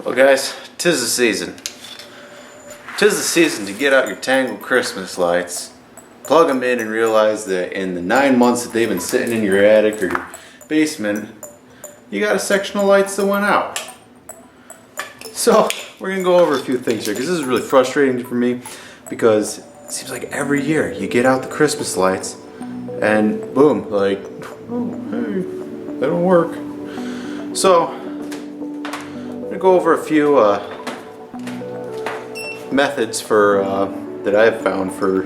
Well guys, 'tis the season. 'Tis the season to get out your tangled Christmas lights, plug them in and realize that in the 9 months that they've been sitting in your attic or your basement, you got a section of lights that went out. So we're going to go over a few things here because this is really frustrating for me because it seems like every year you get out the Christmas lights and boom, like, oh hey, they don't work. So I'm going to go over a few methods for that I've found for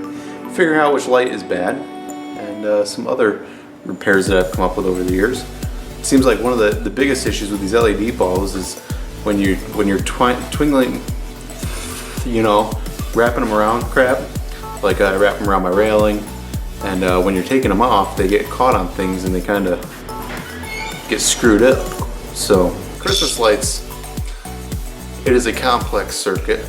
figuring out which light is bad, and some other repairs that I've come up with over the years. It seems like one of the biggest issues with these LED bulbs is when you're twinkling, you know, wrapping them around crap. Like I wrap them around my railing, and when you're taking them off, they get caught on things and they kind of get screwed up. So Christmas lights, it is a complex circuit,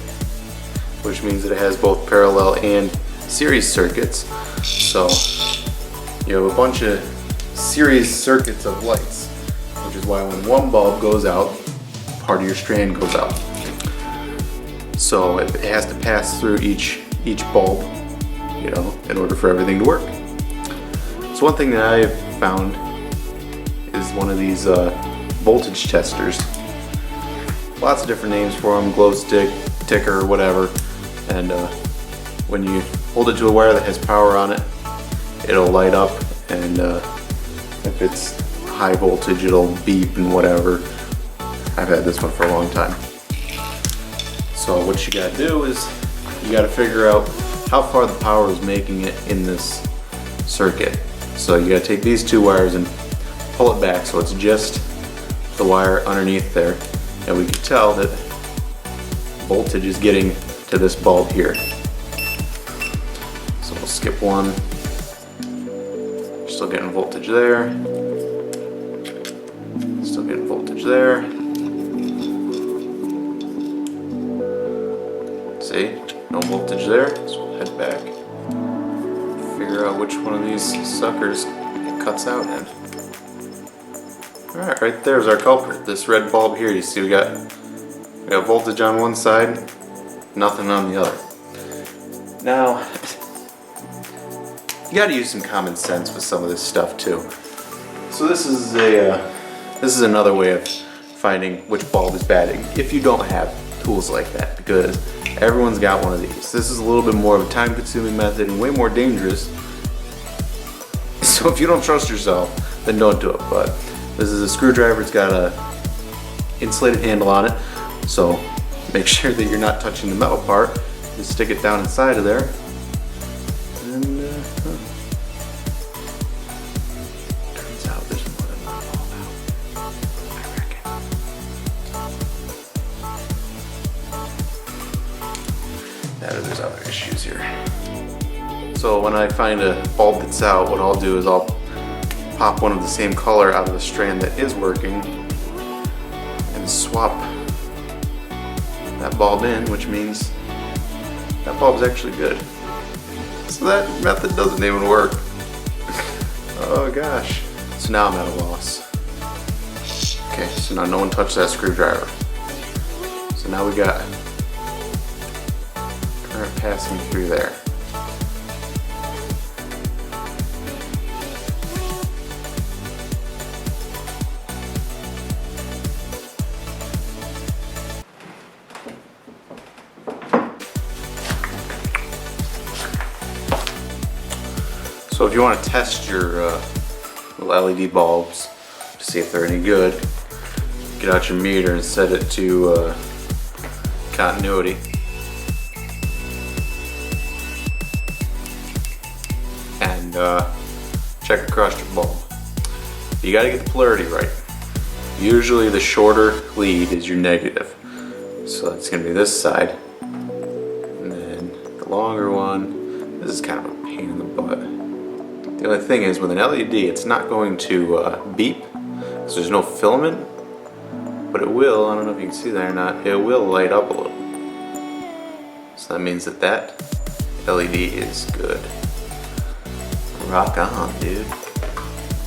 which means that it has both parallel and series circuits. So you have a bunch of series circuits of lights, which is why when one bulb goes out, part of your strand goes out. So it has to pass through each bulb, you know, in order for everything to work. So one thing that I've found is one of these voltage testers. Lots of different names for them, glow stick, ticker, whatever. And when you hold it to a wire that has power on it, it'll light up, and if it's high voltage, it'll beep and whatever. I've had this one for a long time. So what you gotta do is you gotta figure out how far the power is making it in this circuit. So you gotta take these two wires and pull it back so it's just the wire underneath there, and we can tell that voltage is getting to this bulb here. So we'll skip one. Still getting voltage there. Still getting voltage there. See? No voltage there. So we'll head back. Figure out which one of these suckers it cuts out in. Alright, right there's our culprit. This red bulb here. You see we got voltage on one side, nothing on the other. Now, you gotta use some common sense with some of this stuff too. So this is another way of finding which bulb is bad if you don't have tools like that, because everyone's got one of these. This is a little bit more of a time-consuming method and way more dangerous. So if you don't trust yourself, then don't do it. But this is a screwdriver. It's got a insulated handle on it, so make sure that you're not touching the metal part. Just stick it down inside of there. And turns out there's more than one bulb out, I reckon. Now there's other issues here. So when I find a bulb that's out, what I'll do is I'll pop one of the same color out of the strand that is working and swap that bulb in, which means that bulb's actually good. So that method doesn't even work. Oh gosh. So now I'm at a loss. Okay, so now no one touched that screwdriver. So now we got current passing through there. So if you want to test your little LED bulbs to see if they're any good, get out your meter and set it to continuity. And check across your bulb. You got to get the polarity right. Usually the shorter lead is your negative. So it's going to be this side. And then the longer one, this is kind of a pain in the butt. The only thing is with an LED, it's not going to beep, so there's no filament, but it will, I don't know if you can see that or not, it will light up a little. So that means that LED is good. Rock on, dude.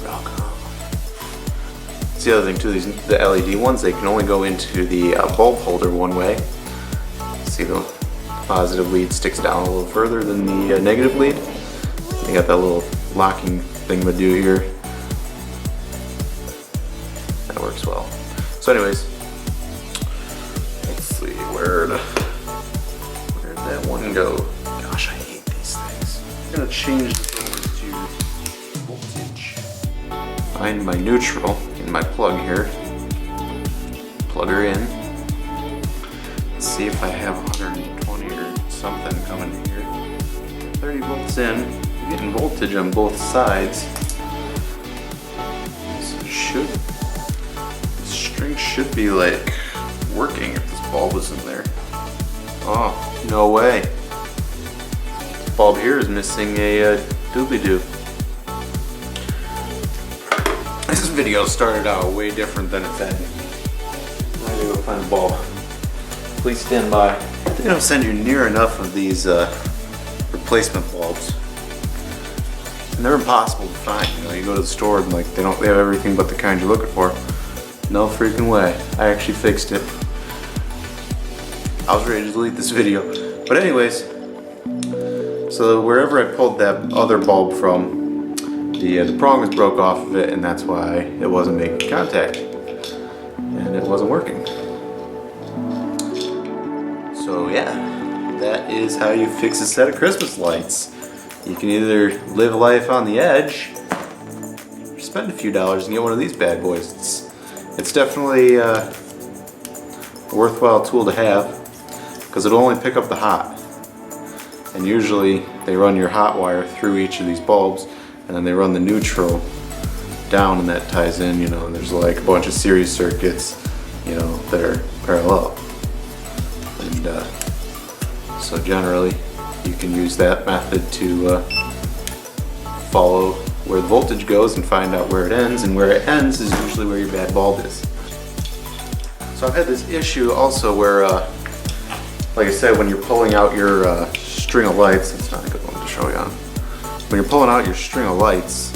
Rock on. the other thing too, the LED ones, they can only go into the bulb holder one way. See, the positive lead sticks down a little further than the negative lead. They got that little locking thing to do here. That works well. So anyways, let's see, where'd that one go? Gosh, I hate these things. I'm gonna change this over to voltage. Find my neutral in my plug here. Plug her in. Let's see if I have 120 or something coming here. 30 volts in. I'm getting voltage on both sides. This string should be like working if this bulb was in there. Oh, no way. This bulb here is missing a doobly-doo. This video started out way different than it's ending. I'm gonna go find a bulb. Please stand by. They don't send you near enough of these replacement bulbs. And they're impossible to find. You know, you go to the store and like they have everything but the kind you're looking for. No freaking way. I actually fixed it. I was ready to delete this video. But anyways, so wherever I pulled that other bulb from, the prong was broke off of it, and that's why it wasn't making contact. And it wasn't working. So yeah, that is how you fix a set of Christmas lights. You can either live life on the edge, or spend a few dollars and get one of these bad boys. It's definitely a worthwhile tool to have, because it'll only pick up the hot. And usually they run your hot wire through each of these bulbs, and then they run the neutral down, and that ties in, you know, and there's like a bunch of series circuits, you know, that are parallel. And so generally you can use that method to follow where the voltage goes and find out where it ends, and where it ends is usually where your bad bulb is. So I've had this issue also where, like I said, when you're pulling out your string of lights, that's not a good one to show you on. When you're pulling out your string of lights,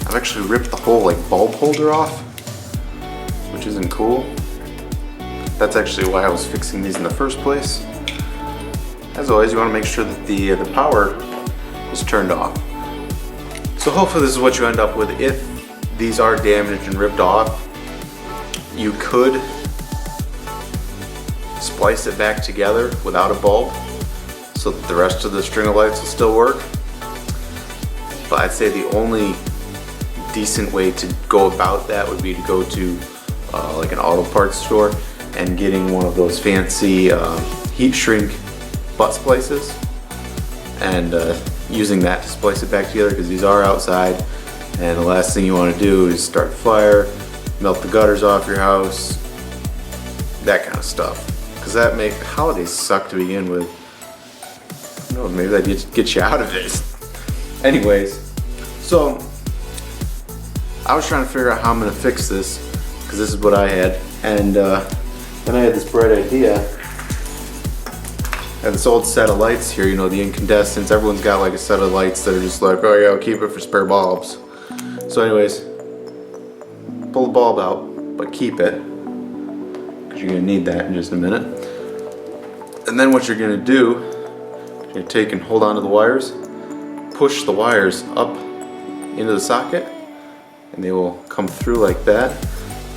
I've actually ripped the whole like bulb holder off, which isn't cool. That's actually why I was fixing these in the first place. As always, you want to make sure that the power is turned off. So hopefully this is what you end up with. If these are damaged and ripped off, you could splice it back together without a bulb so that the rest of the string of lights will still work. But I'd say the only decent way to go about that would be to go to like an auto parts store and getting one of those fancy heat shrink butt splices, and using that to splice it back together, because these are outside, and the last thing you want to do is start a fire, melt the gutters off your house, that kind of stuff, because that make the holidays suck to begin with. I don't know, maybe that get you out of it. Anyways, so I was trying to figure out how I'm going to fix this, because this is what I had, and then I had this bright idea. I have this old set of lights here, you know, the incandescents. Everyone's got like a set of lights that are just like, oh yeah, I'll keep it for spare bulbs. So anyways, pull the bulb out, but keep it, because you're going to need that in just a minute. And then what you're going to do, you're going to take and hold on to the wires, push the wires up into the socket, and they will come through like that.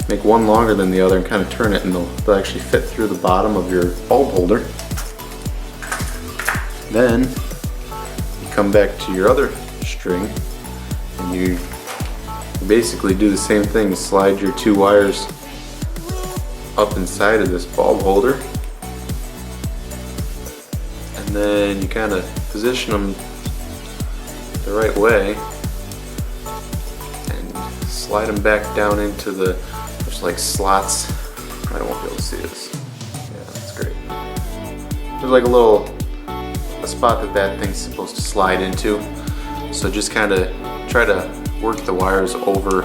Make one longer than the other and kind of turn it, and they'll actually fit through the bottom of your bulb holder. Then you come back to your other string and you basically do the same thing. Slide your two wires up inside of this bulb holder, and then you kind of position them the right way and slide them back down into the, there's like slots. I won't be able to see this. Yeah, that's great. There's like a spot that thing's supposed to slide into. So just kind of try to work the wires over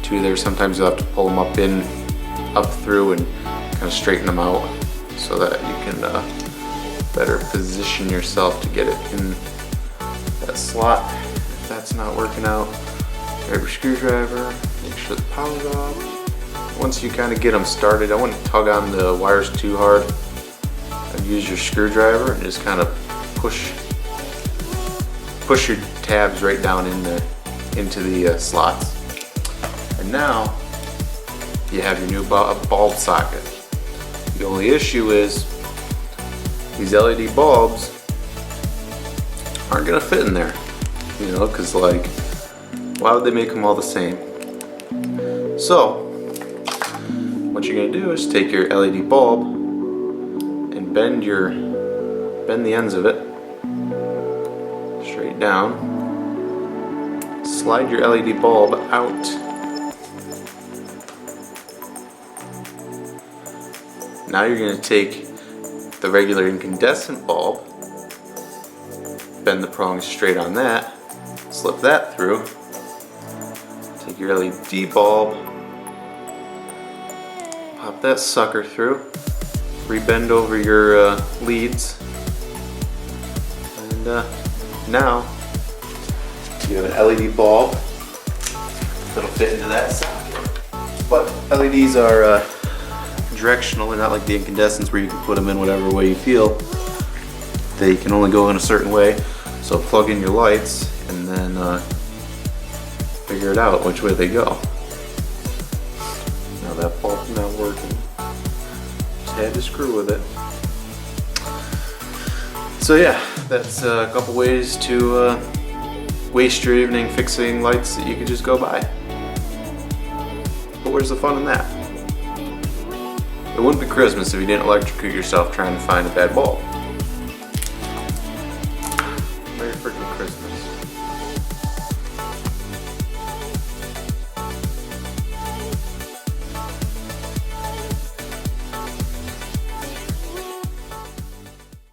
to there. Sometimes you'll have to pull them up through and kind of straighten them out so that you can better position yourself to get it in that slot. If that's not working out, Grab your screwdriver, make sure the power's off. Once you kind of get them started, I wouldn't tug on the wires too hard. I'd use your screwdriver and just kind of push your tabs right down into the slots. And now you have your new bulb socket. The only issue is these LED bulbs aren't gonna fit in there, you know, because like, why would they make them all the same? So what you're gonna do is take your LED bulb and bend the ends of it straight down. Slide your LED bulb out. Now you're going to take the regular incandescent bulb, bend the prongs straight on that, slip that through, take your LED bulb, pop that sucker through, rebend over your leads, and now you have an LED bulb that'll fit into that socket. But LEDs are directional. They're not like the incandescents where you can put them in whatever way you feel. They can only go in a certain way. So plug in your lights and then figure it out which way they go. Now that bulb's not working. Just had to screw with it. So yeah, that's a couple ways to waste your evening fixing lights that you could just go buy. But where's the fun in that? It wouldn't be Christmas if you didn't electrocute yourself trying to find a bad bulb.